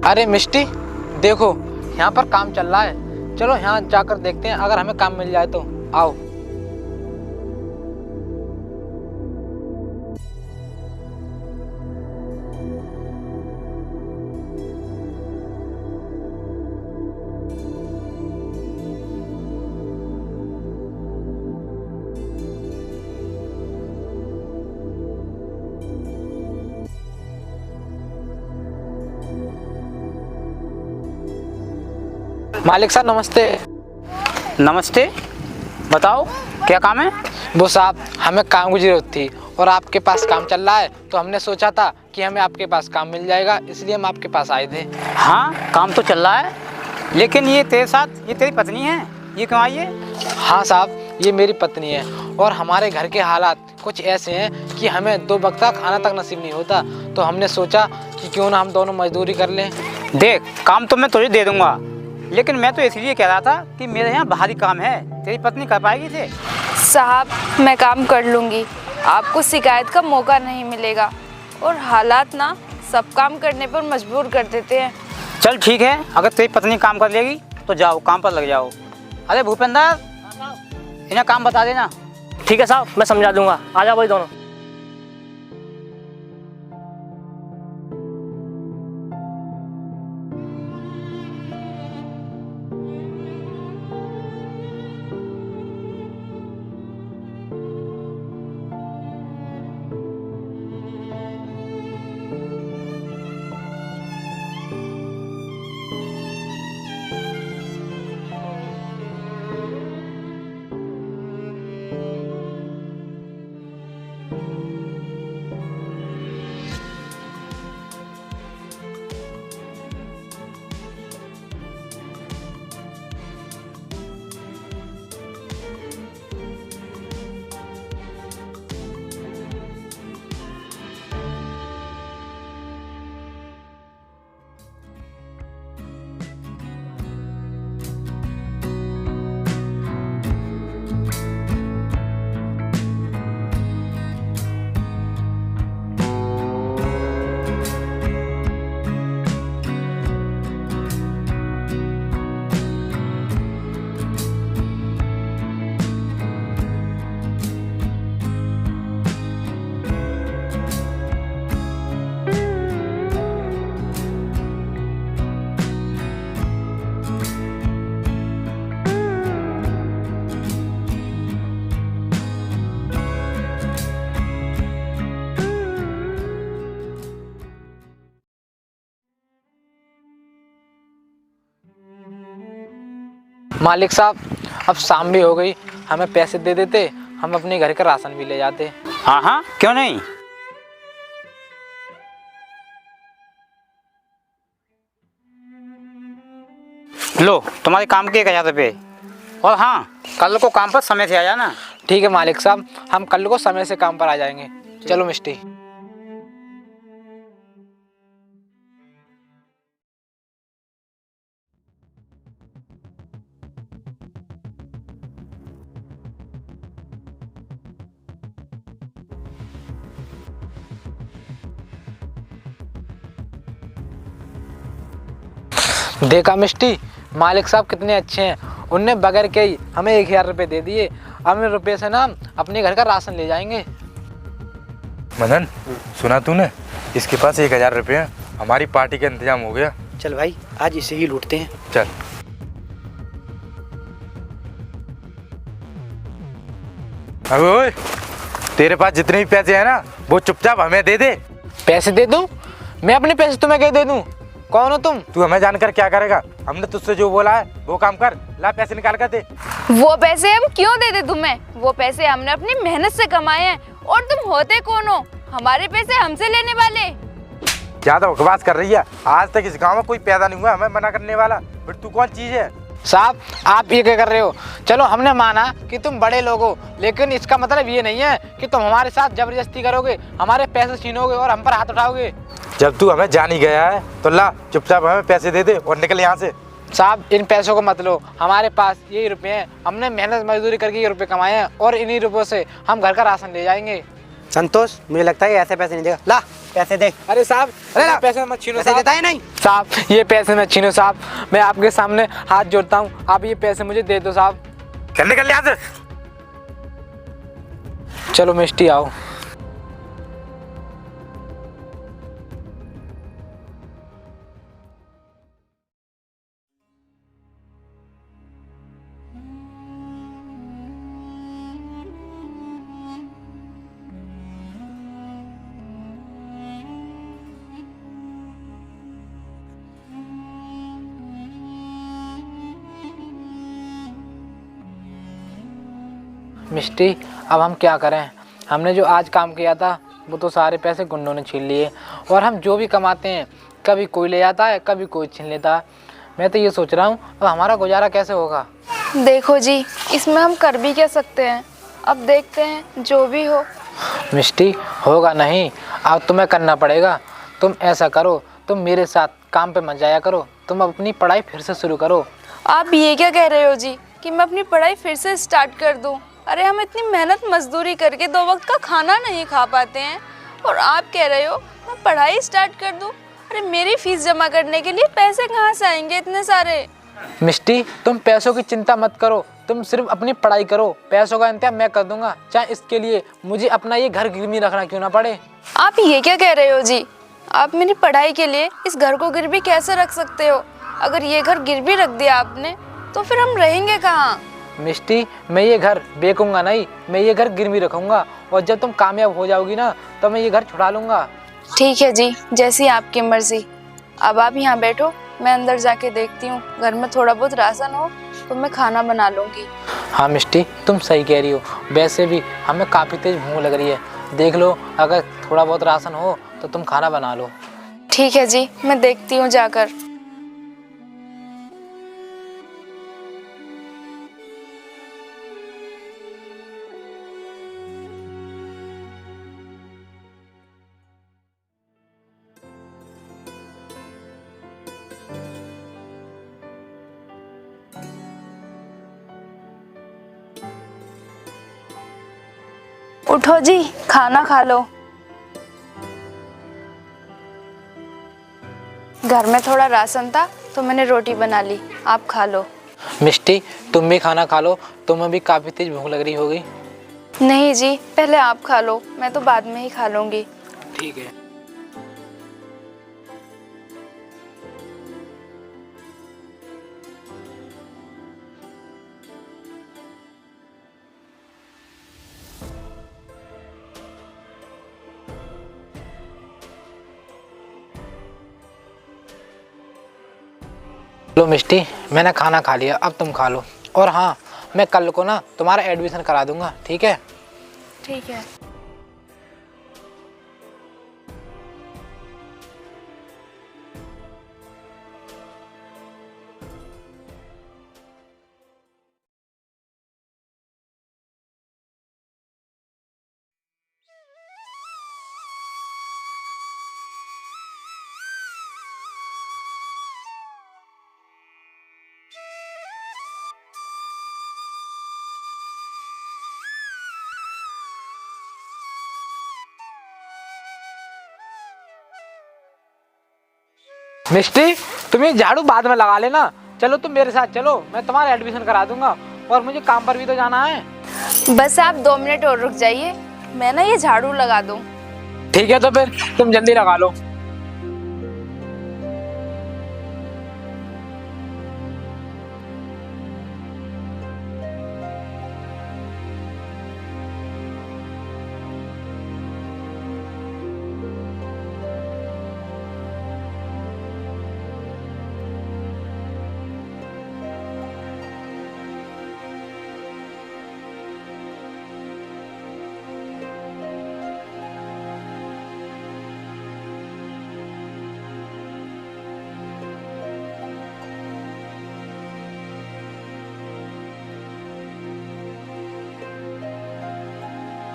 अरे मिष्टी, देखो यहाँ पर काम चल रहा है, चलो यहाँ जाकर देखते हैं, अगर हमें काम मिल जाए तो। आओ। मालिक साहब नमस्ते। नमस्ते, बताओ क्या काम है? वो साहब, हमें काम की जरूरत थी और आपके पास काम चल रहा है, तो हमने सोचा था कि हमें आपके पास काम मिल जाएगा, इसलिए हम आपके पास आए थे। हाँ, काम तो चल रहा है, लेकिन ये तेरे साथ ये तेरी पत्नी है, ये क्यों आई है? हाँ साहब, ये मेरी पत्नी है और हमारे घर के हालात कुछ ऐसे हैं कि हमें 2 वक्त का खाना तक नसीब नहीं होता, तो हमने सोचा कि क्यों ना हम दोनों मजदूरी कर लें। देख, काम तो मैं तुझे दे दूंगा, लेकिन मैं तो इसलिए कह रहा था कि मेरे यहाँ भारी काम है, तेरी पत्नी कर पाएगी थे? साहब, मैं काम कर लूँगी, आपको शिकायत का मौका नहीं मिलेगा। और हालात ना सब काम करने पर मजबूर कर देते हैं। चल ठीक है, अगर तेरी पत्नी काम कर लेगी तो जाओ, काम पर लग जाओ। अरे भूपेंद्र, इन्हें काम बता देना। ठीक है साहब, मैं समझा दूंगा। आ जाओ भाई दोनों। मालिक साहब, अब शाम भी हो गई, हमें पैसे दे देते, हम अपने घर का राशन भी ले जाते। हाँ हाँ, क्यों नहीं। लो, तुम्हारे काम के 1000 रुपये। और हाँ, कल को काम पर समय से आ जाना। ठीक है मालिक साहब, हम कल को समय से काम पर आ जाएंगे। चलो मिष्टी। देखा मिष्टी, मालिक साहब कितने अच्छे हैं, उनने बगैर के ही हमें 1000 रुपये दे दिए। अब इन रुपये से ना अपने घर का राशन ले जाएंगे। मदन, सुना तूने? इसके पास 1000 रुपये हैं, हमारी पार्टी का इंतजाम हो गया। चल भाई, आज इसे ही लूटते हैं। चल। अबे ओए, तेरे पास जितने भी पैसे हैं ना, वो चुपचाप हमें दे दे। पैसे दे दूं? मैं अपने पैसे तुम्हें क्या दे दूं? कौन हो तुम? तू हमें जानकर क्या करेगा? हमने तुझसे जो बोला है वो काम कर। ला पैसे निकाल कर दे। वो पैसे हम क्यों दे दे तुम्हें? वो पैसे हमने अपनी मेहनत से कमाए हैं। और तुम होते कौन हो हमारे पैसे हमसे लेने वाले? क्या तो बकवास कर रही है? आज तक इस गांव में कोई पैदा नहीं हुआ हमें मना करने वाला, फिर तू कौन चीज है? साहब, आप ये क्या कर रहे हो? चलो हमने माना कि तुम बड़े लोग हो, लेकिन इसका मतलब ये नहीं है कि तुम हमारे साथ जबरदस्ती करोगे, हमारे पैसे छीनोगे और हम पर हाथ उठाओगे। जब तू हमें जान ही गया है तो ला चुपचाप हमें पैसे दे दे और निकल यहाँ से। साहब, इन पैसों को मत लो, हमारे पास यही रुपए हैं, हमने मेहनत मजदूरी करके ये रुपए कमाए हैं और इन्हीं रुपयों से हम घर का राशन ले जाएंगे। संतोष, मुझे लगता है ऐसे पैसे नहीं देगा। ला पैसे दे। अरे साहब, अरे ला। पैसे मत छीनो पैसे साहब। देता है नहीं। साहब ये पैसे मत छीनो साहब, मैं आपके सामने हाथ जोड़ता हूँ, आप ये पैसे मुझे दे दो साहब। चल निकल यहाँ से। चलो मिष्टी आओ। मिष्टी, अब हम क्या करें? हमने जो आज काम किया था वो तो सारे पैसे गुंडों ने छीन लिए, और हम जो भी कमाते हैं कभी कोई ले जाता है, कभी कोई छीन लेता है। मैं तो ये सोच रहा हूँ अब हमारा गुजारा कैसे होगा। देखो जी, इसमें हम कर भी क्या सकते हैं, अब देखते हैं जो भी हो। मिष्टी, होगा नहीं, अब तुम्हें करना पड़ेगा। तुम ऐसा करो, तुम मेरे साथ काम पे मत जाया करो, तुम अपनी पढ़ाई फिर से शुरू करो। आप ये क्या कह रहे हो जी कि मैं अपनी पढ़ाई फिर से स्टार्ट कर दूं? अरे हम इतनी मेहनत मजदूरी करके 2 वक्त का खाना नहीं खा पाते हैं, और आप कह रहे हो मैं पढ़ाई स्टार्ट कर दूं? अरे मेरी फीस जमा करने के लिए पैसे कहाँ से आएंगे इतने सारे? मिष्टी, तुम पैसों की चिंता मत करो, तुम सिर्फ अपनी पढ़ाई करो, पैसों का इंतजाम मैं कर दूंगा, चाहे इसके लिए मुझे अपना ये घर गिरवी रखना क्यों ना पड़े। आप ये क्या कह रहे हो जी? आप मेरी पढ़ाई के लिए इस घर को गिरवी कैसे रख सकते हो? अगर ये घर गिरवी रख दिया आपने तो फिर हम रहेंगे कहाँ? मिष्टी, मैं ये घर बेचूंगा नहीं, मैं ये घर गिरवी रखूंगा, और जब तुम कामयाब हो जाओगी ना तो मैं ये घर छुड़ा लूंगा। ठीक है जी, जैसी आपकी मर्जी। अब आप यहाँ बैठो, मैं अंदर जाके देखती हूँ, घर में थोड़ा बहुत राशन हो तो मैं खाना बना लूँगी। हाँ मिष्टी, तुम सही कह रही हो, वैसे भी हमें काफ़ी तेज भूख लग रही है। देख लो, अगर थोड़ा बहुत राशन हो तो तुम खाना बना लो। ठीक है जी, मैं देखती हूँ जाकर। उठो जी, खाना खा लो। घर में थोड़ा राशन था तो मैंने रोटी बना ली, आप खा लो। मिष्टी, तुम भी खाना खा लो, तुम्हें भी काफ़ी तेज भूख लग रही होगी। नहीं जी, पहले आप खा लो, मैं तो बाद में ही खा लूँगी। ठीक है। लो मिष्टी, मैंने खाना खा लिया, अब तुम खा लो। और हाँ, मैं कल को ना तुम्हारा एडमिशन करा दूंगा, ठीक है? ठीक है। मिष्टी, तुम ये झाड़ू बाद में लगा लेना। चलो तुम मेरे साथ चलो, मैं तुम्हारा एडमिशन करा दूंगा, और मुझे काम पर भी तो जाना है। बस आप 2 मिनट और रुक जाइए, मैं ना ये झाड़ू लगा दूँ। ठीक है, तो फिर तुम जल्दी लगा लो।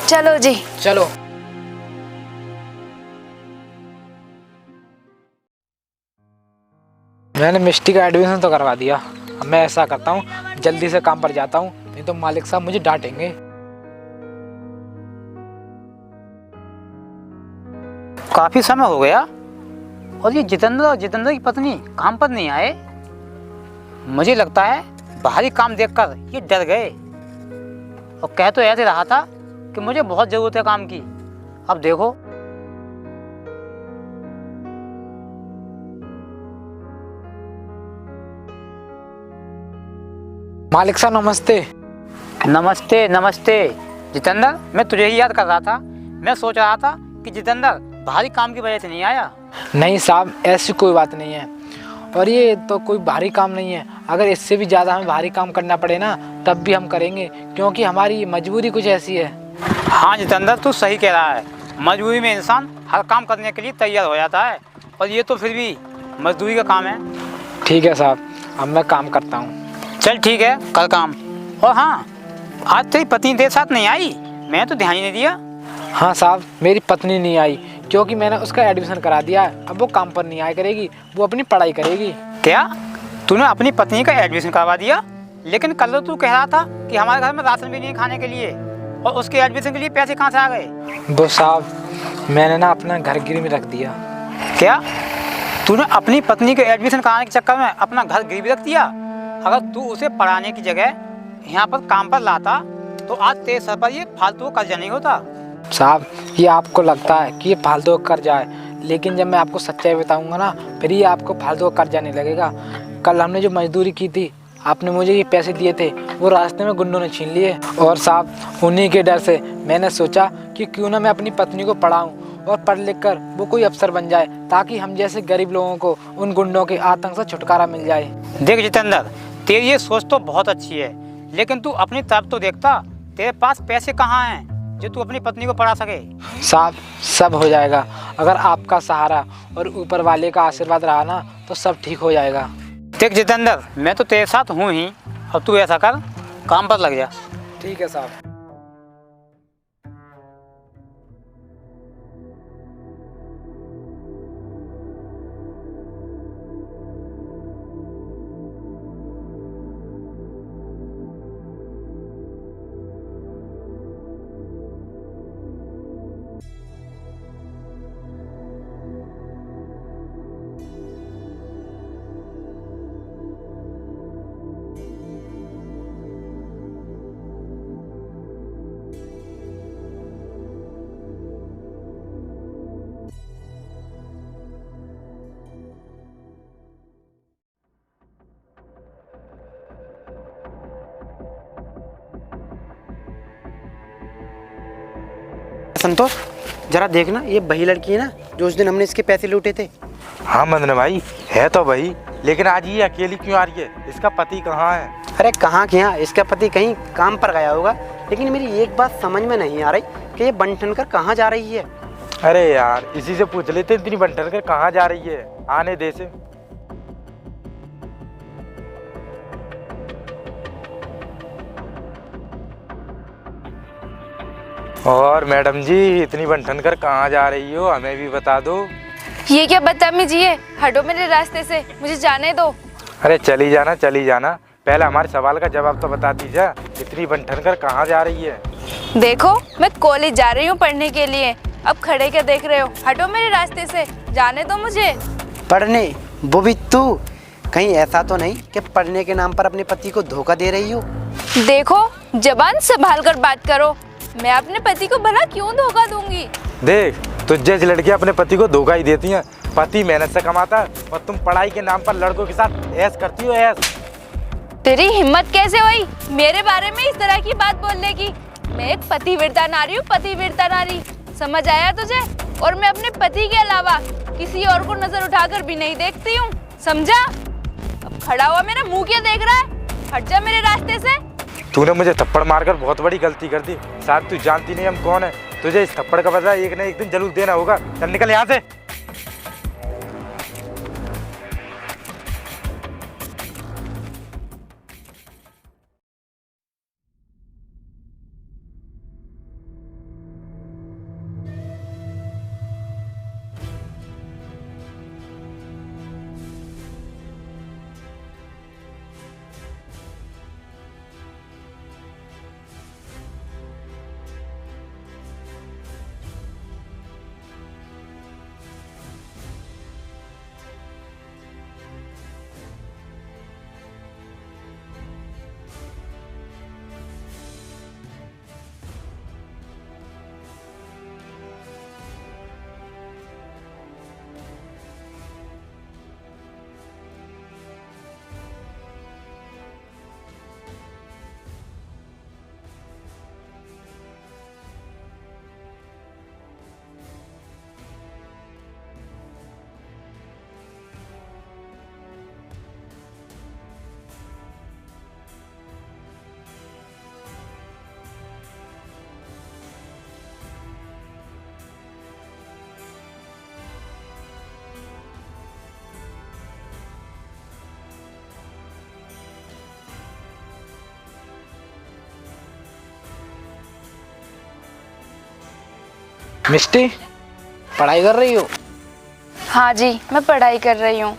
चलो जी। चलो। मैंने मिष्टी का एडमिशन तो करवा दिया, अब मैं ऐसा करता हूँ, जल्दी से काम पर जाता हूँ, नहीं तो मालिक साहब मुझे डांटेंगे। काफी समय हो गया और ये जितेंद्र की पत्नी काम पर नहीं आए। मुझे लगता है बाहरी काम देखकर ये डर गए और कह तो ऐसे रहा था कि मुझे बहुत जरूरत है काम की। अब देखो। मालिक साहब नमस्ते। नमस्ते नमस्ते जितेंद्र, मैं तुझे ही याद कर रहा था। मैं सोच रहा था कि जितेंद्र भारी काम की वजह से नहीं आया। नहीं साहब, ऐसी कोई बात नहीं है और ये तो कोई भारी काम नहीं है। अगर इससे भी ज़्यादा हमें भारी काम करना पड़े ना तब भी हम करेंगे, क्योंकि हमारी मजबूरी कुछ ऐसी है। हाँ जितेंद्र, तू सही कह रहा है। मजबूरी में इंसान हर काम करने के लिए तैयार हो जाता है और ये तो फिर भी मजदूरी का काम है। ठीक है साहब, अब मैं काम करता हूँ। चल ठीक है, कर काम। और हाँ, आज तेरी पत्नी तेरे साथ नहीं आई, मैं तो ध्यान ही नहीं दिया। हाँ साहब, मेरी पत्नी नहीं आई क्योंकि मैंने उसका एडमिशन करा दिया है। अब वो काम पर नहीं आया करेगी, वो अपनी पढ़ाई करेगी। क्या तूने अपनी पत्नी का एडमिशन करवा दिया? लेकिन कल तो तू कह रहा था कि हमारे घर में राशन भी नहीं खाने के लिए, और उसके एडमिशन के लिए पैसे कहाँ से आ गए? वो साहब, मैंने ना अपना घर गिरवी रख दिया। क्या तूने अपनी पत्नी के एडमिशन कराने के चक्कर में अपना घर गिरवी रख दिया? अगर तू उसे पढ़ाने की जगह यहाँ पर काम पर लाता तो आज तेरे सर पर ये फालतू कर्जा नहीं होता। साहब, ये आपको लगता है कि ये फालतू का कर्जा है, लेकिन जब मैं आपको सच्चाई बताऊंगा ना फिर ये आपको फालतू का कर्जा नहीं लगेगा। कल हमने जो मजदूरी की थी, आपने मुझे ये पैसे दिए थे, वो रास्ते में गुंडों ने छीन लिए। और साहब, उन्हीं के डर से मैंने सोचा कि क्यों ना मैं अपनी पत्नी को पढ़ाऊँ और पढ़ लिख कर वो कोई अफसर बन जाए, ताकि हम जैसे गरीब लोगों को उन गुंडों के आतंक से छुटकारा मिल जाए। देख जितेंद्र, तेरी ये सोच तो बहुत अच्छी है, लेकिन तू अपनी तरफ तो देखता। तेरे पास पैसे कहाँ हैं जो तू अपनी पत्नी को पढ़ा सके? साहब, सब हो जाएगा। अगर आपका सहारा और ऊपर वाले का आशीर्वाद रहा ना तो सब ठीक हो जाएगा। देख जितेंद्र, मैं तो तेरे साथ हूँ ही। अब तू ऐसा कर, काम पर लग जा। ठीक है साहब। संतोष, जरा देखना, ये वही लड़की है ना जो उस दिन हमने इसके पैसे लूटे थे? हाँ मदन भाई, है तो भाई, लेकिन आज ये अकेली क्यों आ रही है? इसका पति कहाँ है? अरे कहाँ क्या, इसका पति कहीं काम पर गया होगा। लेकिन मेरी एक बात समझ में नहीं आ रही कि ये बन ठन कर कहाँ जा रही है। अरे यार, इसी से पूछ लेते इतनी बंटन कर कहाँ जा रही है, आने दे से। और मैडम जी, इतनी बंटन कर कहाँ जा रही हो, हमें भी बता दो। ये क्या बदतमीजी है, हटो मेरे रास्ते से, मुझे जाने दो। अरे चली जाना चली जाना, पहले हमारे सवाल का जवाब तो बता दीजिए। इतनी बंटन कर कहाँ जा रही है? देखो, मैं कॉलेज जा रही हूँ पढ़ने के लिए। अब खड़े क्या देख रहे हो, हटो मेरे रास्ते से, जाने दो मुझे। पढ़ने? वो भी तू? कहीं ऐसा तो नहीं कि पढ़ने के नाम पर अपने पति को धोखा दे रही हो? देखो, जबान संभाल कर बात करो। मैं अपने पति को भला क्यों धोखा दूंगी? देख, तुझ जैसी लड़कियां अपने पति को धोखा ही देती हैं। पति मेहनत से कमाता है और तुम पढ़ाई के नाम पर लड़कों के साथ ऐश करती हो। ऐश? तेरी हिम्मत कैसे हुई मेरे बारे में इस तरह की बात बोलने की? मैं एक पतिव्रता नारी हूँ, पतिव्रता नारी। समझ आया तुझे? और मैं अपने पति के अलावा किसी और को नजर उठाकर भी नहीं देखती हूँ, समझा? अब खड़ा हुआ मेरा मुंह क्या देख रहा है? हट जा मेरे रास्ते से। तूने मुझे थप्पड़ मारकर बहुत बड़ी गलती कर दी। शायद तू जानती नहीं हम कौन है। तुझे इस थप्पड़ का बदला एक न एक दिन जरूर देना होगा। चल निकल यहाँ से। मिष्टी, पढ़ाई कर रही हो? हाँ जी, मैं पढ़ाई कर रही हूँ,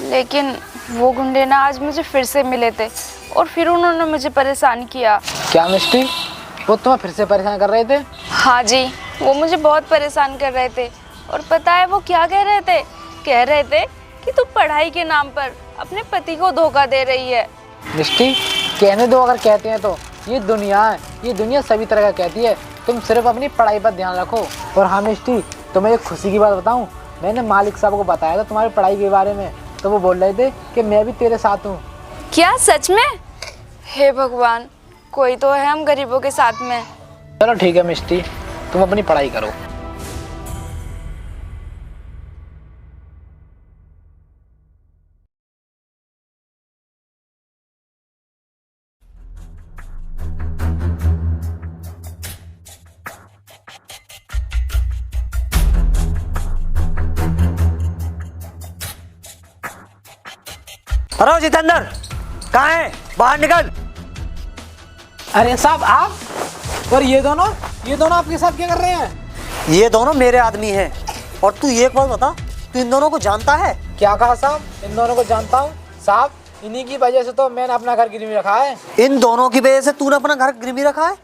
लेकिन वो गुंडे ना आज मुझे फिर से मिले थे और फिर उन्होंने मुझे परेशान किया। क्या मिष्टी, वो तुम्हें फिर से परेशान कर रहे थे? हाँ जी, वो मुझे बहुत परेशान कर रहे थे और पता है वो क्या कह रहे थे? कह रहे थे कि तू पढ़ाई के नाम पर अपने पति को धोखा दे रही है। मिष्टी, कहने दो, अगर कहते हैं तो। ये दुनिया है, ये दुनिया सभी तरह का कहती है, तुम सिर्फ अपनी पढ़ाई पर ध्यान रखो। और हाँ मिष्टी, तुम्हें एक खुशी की बात बताऊं, मैंने मालिक साहब को बताया था तुम्हारी पढ़ाई के बारे में, तो वो बोल रहे थे कि मैं भी तेरे साथ हूँ। क्या सच में? हे भगवान, कोई तो है हम गरीबों के साथ में। चलो ठीक है मिष्टी, तुम अपनी पढ़ाई करो। अरे जितेंद्र, कहाँ है? बाहर निकल। अरे साहब आप, और ये दोनों आपके साथ क्या कर रहे हैं? ये दोनों मेरे आदमी हैं। और तू एक बात बता, तू इन दोनों को जानता है? क्या कहा साहब? इन दोनों को जानता हूँ साहब, इन्हीं की वजह से तो मैंने अपना घर गिरवी रखा है। इन दोनों की वजह से तूने अपना घर गिरवी रखा है?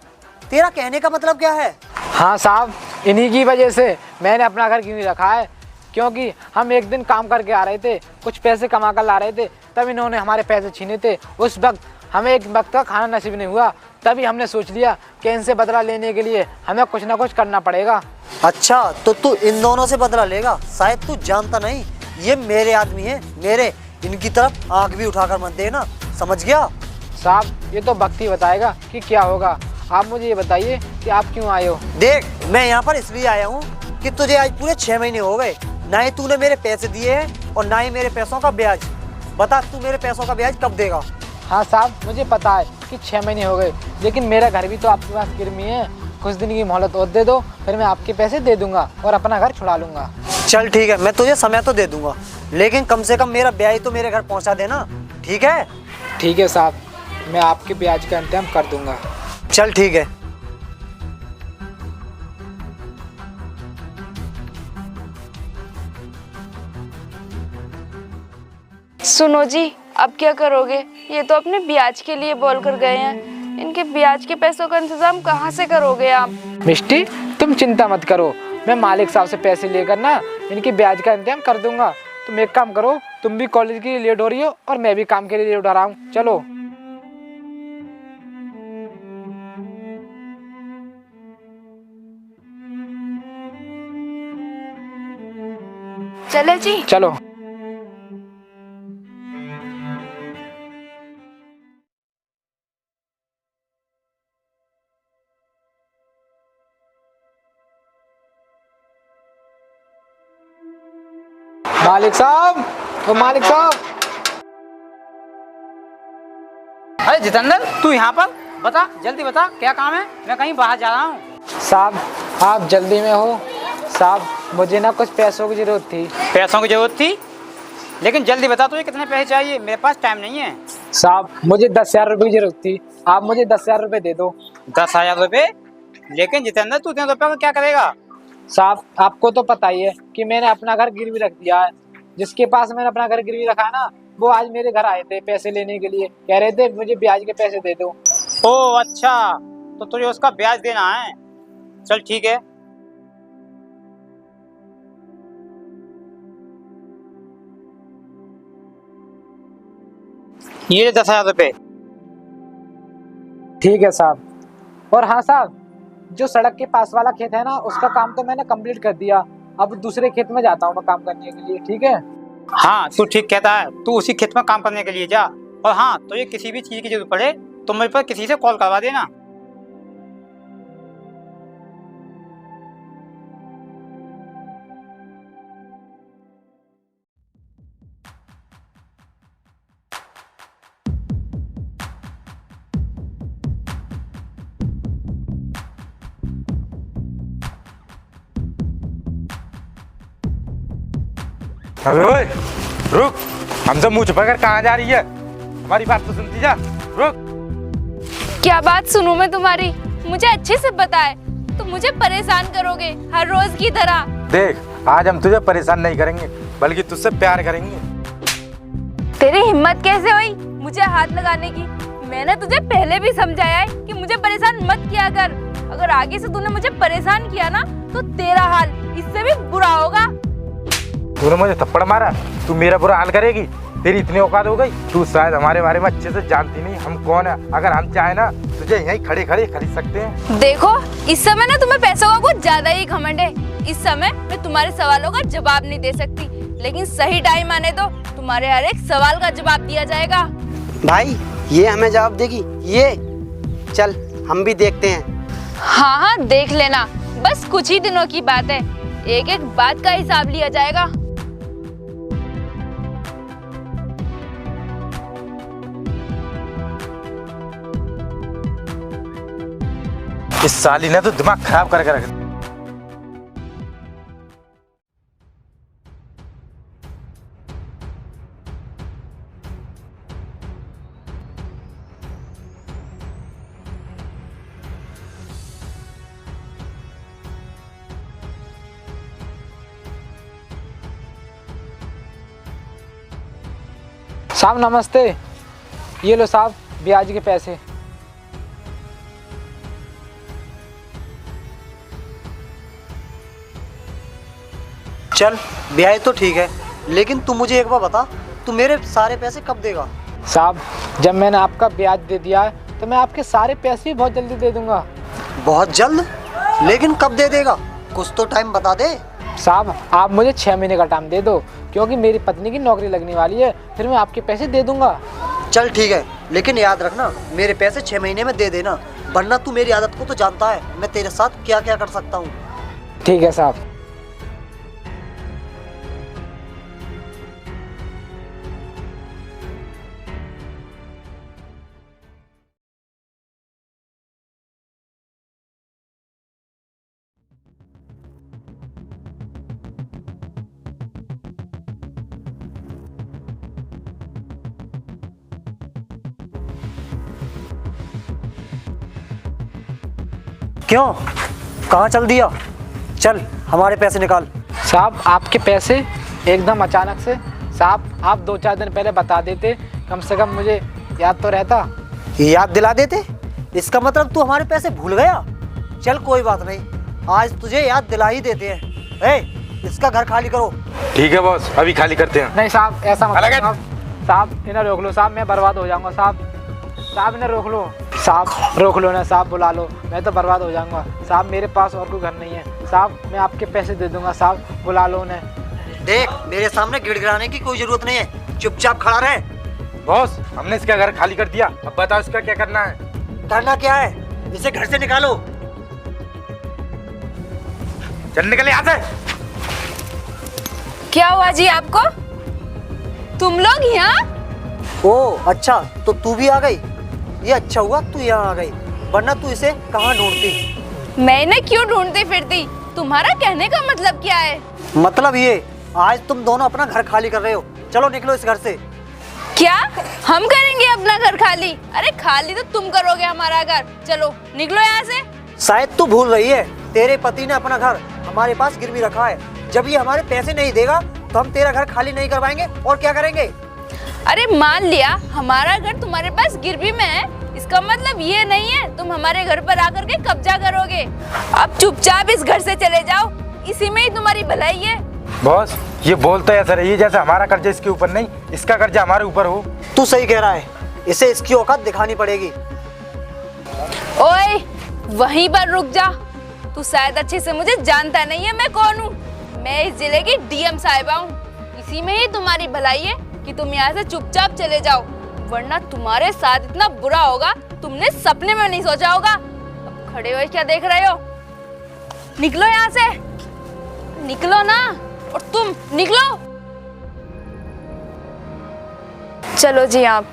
तेरा कहने का मतलब क्या है? हाँ साहब, इन्हीं की वजह से मैंने अपना घर गिरवी रखा है, क्योंकि हम एक दिन काम करके आ रहे थे, कुछ पैसे कमा कर ला रहे थे, तब इन्होंने हमारे पैसे छीने थे। उस वक्त हमें एक वक्त का खाना नसीब नहीं हुआ, तभी हमने सोच लिया कि इनसे बदला लेने के लिए हमें कुछ ना कुछ करना पड़ेगा। अच्छा, तो तू इन दोनों से बदला लेगा? शायद तू जानता नहीं, ये मेरे आदमी हैं, मेरे। इनकी तरफ आंख भी उठाकर मत देना, समझ गया? साहब ये तो वक्त ही बताएगा कि क्या होगा। आप मुझे ये बताइए कि आप क्यों आए हो? देख, मैं यहाँ पर इसलिए आया हूँ कि तुझे आज पूरे 6 महीने हो गए, ना ही तूने मेरे पैसे दिए हैं और ना ही मेरे पैसों का ब्याज। बता, तू मेरे पैसों का ब्याज कब देगा? हाँ साहब, मुझे पता है कि 6 महीने हो गए, लेकिन मेरा घर भी तो आपके पास गिरवी है। कुछ दिन की मोहलत और दे दो, फिर मैं आपके पैसे दे दूंगा और अपना घर छुड़ा लूंगा। चल ठीक है, मैं तुझे समय तो दे दूंगा, लेकिन कम से कम मेरा ब्याज तो मेरे घर पहुंचा देना, ठीक है? ठीक है साहब, मैं आपके ब्याज का इंतजाम कर दूंगा। चल ठीक है। सुनो जी, अब क्या करोगे? ये तो अपने ब्याज के लिए बोल कर गए हैं, इनके ब्याज के पैसों का इंतजाम कहाँ से करोगे आप? मिष्टी, तुम चिंता मत करो, मैं मालिक साहब से पैसे लेकर ना इनके ब्याज का इंतजाम कर दूंगा। तुम एक काम करो, तुम भी कॉलेज के लिए लेट हो रही हो और मैं भी काम के लिए लेट हो रहा हूँ, चलो। चले जी। चलो। मालिक साहब, ओ मालिक साहब। अरे जितेंद्र, तू यहाँ पर? बता, जल्दी बता, क्या काम है? मैं कहीं बाहर जा रहा हूँ। साहब आप जल्दी में हो? साहब मुझे ना कुछ पैसों की जरूरत थी। पैसों की जरूरत थी? लेकिन जल्दी बता, तुझे कितने पैसे चाहिए? मेरे पास टाइम नहीं है। साहब मुझे 10,000 रुपये की जरूरत थी, आप मुझे 10,000 रुपये दे दो। 10,000 रुपये? लेकिन जितेंद्र, तू इतने रुपये का क्या करेगा? साहब आपको तो पता ही है कि मैंने अपना घर गिरवी रख दिया है। जिसके पास मैंने अपना घर गिरवी रखा है ना, वो आज मेरे घर आए थे पैसे लेने के लिए, कह रहे थे मुझे ब्याज के पैसे दे दो। ओह अच्छा, तो तुझे उसका ब्याज देना है? चल ठीक है। ये 10,000 रुपये। ठीक है साहब। और हाँ साहब, जो सड़क के पास वाला खेत है ना, उसका काम तो मैंने कंप्लीट कर दिया। अब दूसरे खेत में जाता हूँ मैं काम करने के लिए, ठीक है? हाँ, तू ठीक कहता है, तू उसी खेत में काम करने के लिए जा। और हाँ, तो ये किसी भी चीज़ की जरूरत पड़े तो मेरे पर किसी से कॉल करवा देना। अबे ओए, रुक। हमसे मुंह छुपाकर कहाँ जा रही है? हमारी बात तो सुनती जा, रुक। क्या बात सुनूं मैं तुम्हारी? मुझे अच्छे से पता है तुम मुझे परेशान करोगे हर रोज की तरह। देख, आज हम तुझे परेशान नहीं करेंगे, बल्कि तुझसे प्यार करेंगे। तेरी हिम्मत कैसे हुई मुझे हाथ लगाने की? मैंने तुझे पहले भी समझाया है कि मुझे परेशान मत किया कर। अगर आगे से तूने मुझे परेशान किया ना तो तेरा हाल इससे भी बुरा होगा। तूने मुझे थप्पड़ मारा, तू मेरा बुरा हाल करेगी? तेरी इतनी औकात हो गई? तू शायद हमारे बारे में अच्छे से जानती नहीं हम कौन है। अगर हम चाहे ना तुझे यहीं खड़े खड़े खरीद सकते हैं। देखो, इस समय ना तुम्हें पैसों का कुछ ज्यादा ही घमंड है। इस समय मैं तुम्हारे सवालों का जवाब नहीं दे सकती, लेकिन सही टाइम आने दो तुम्हारे हर एक सवाल का जवाब दिया जाएगा। भाई ये हमें जवाब देगी? ये चल हम भी देखते हैं। हाँ हाँ देख लेना, बस कुछ ही दिनों की बात है, एक एक बात का हिसाब लिया जाएगा। इस साली ने तो दिमाग खराब करके रख दिया। साहब नमस्ते, ये लो साहब ब्याज के पैसे। चल ब्याज तो ठीक है, लेकिन तू मुझे एक बार बता, तू मेरे सारे पैसे कब देगा? साहब जब मैंने आपका ब्याज दे दिया है तो मैं आपके सारे पैसे भी बहुत जल्दी दे दूंगा। बहुत जल्द? लेकिन कब दे देगा? कुछ तो टाइम बता दे। साहब आप मुझे 6 महीने का टाइम दे दो, क्योंकि मेरी पत्नी की नौकरी लगने वाली है, फिर मैं आपके पैसे दे दूंगा। चल ठीक है, लेकिन याद रखना मेरे पैसे 6 महीने में दे देना, वरना तू मेरी आदत को तो जानता है, मैं तेरे साथ क्या क्या कर सकता हूँ। ठीक है साहब। क्यों, कहाँ चल दिया? चल हमारे पैसे निकाल। साहब आपके पैसे एकदम अचानक से? साहब आप 2-4 दिन पहले बता देते, कम से कम मुझे याद तो रहता। याद दिला देते? इसका मतलब तू हमारे पैसे भूल गया? चल कोई बात नहीं, आज तुझे याद दिला ही देते हैं। इसका घर खाली करो। ठीक है बॉस, अभी खाली करते हैं। नहीं साहब ऐसा मत अलग है। करो साहब, इन्हें रोक लो साहब, मैं बर्बाद हो जाऊंगा साहब। साहब इन्हें रोक लो साहब, रोक लो ना साहब, बुला लो, मैं तो बर्बाद हो जाऊंगा साहब, मेरे पास और कोई घर नहीं है साहब, मैं आपके पैसे दे दूंगा साहब, बुला लो उन्हें। देख मेरे सामने गिड़गिड़ाने की कोई जरूरत नहीं है, चुपचाप खड़ा रहे। बॉस हमने इसका घर खाली कर दिया, अब बताओ इसका क्या करना है? करना क्या है? इसे घर से निकालो। चल निकल यहाँ से। क्या हुआ जी आपको? तुम लोग यहाँ? ओ अच्छा, तो तू भी आ गई, ये अच्छा हुआ तू यहाँ आ गई, वरना तू इसे कहाँ ढूंढती? मैंने क्यों ढूंढती फिरती? तुम्हारा कहने का मतलब क्या है? मतलब ये, आज तुम दोनों अपना घर खाली कर रहे हो, चलो निकलो इस घर से। क्या हम करेंगे अपना घर खाली? अरे खाली तो तुम करोगे हमारा घर, चलो निकलो यहाँ से। शायद तू भूल रही है, तेरे पति ने अपना घर हमारे पास गिरवी रखा है, जब ये हमारे पैसे नहीं देगा तो हम तेरा घर खाली नहीं करवाएंगे, और क्या करेंगे? अरे मान लिया हमारा घर तुम्हारे पास गिरवी में है, इसका मतलब ये नहीं है तुम हमारे घर पर आकर के कब्जा करोगे। अब चुपचाप इस घर से चले जाओ, इसी में ही तुम्हारी भलाई है। बॉस ये बोलता है ऐसा रही जैसे हमारा कर्जा इसके ऊपर नहीं, इसका कर्जा हमारे ऊपर हो। तू सही कह रहा है, इसे इसकी औकात दिखानी पड़ेगी। ओए वहीं पर रुक जा, तू शायद अच्छे से मुझे जानता नहीं है मैं कौन हूँ। मैं इस जिले की डीएम साहिबा हूँ, इसी में ही तुम्हारी भलाई है कि तुम यहाँ से चुपचाप चले जाओ, वरना तुम्हारे साथ इतना बुरा होगा तुमने सपने में नहीं सोचा होगा। अब खड़े हुए क्या देख रहे हो? निकलो यहाँ से, निकलो ना, और तुम निकलो। चलो जी आप।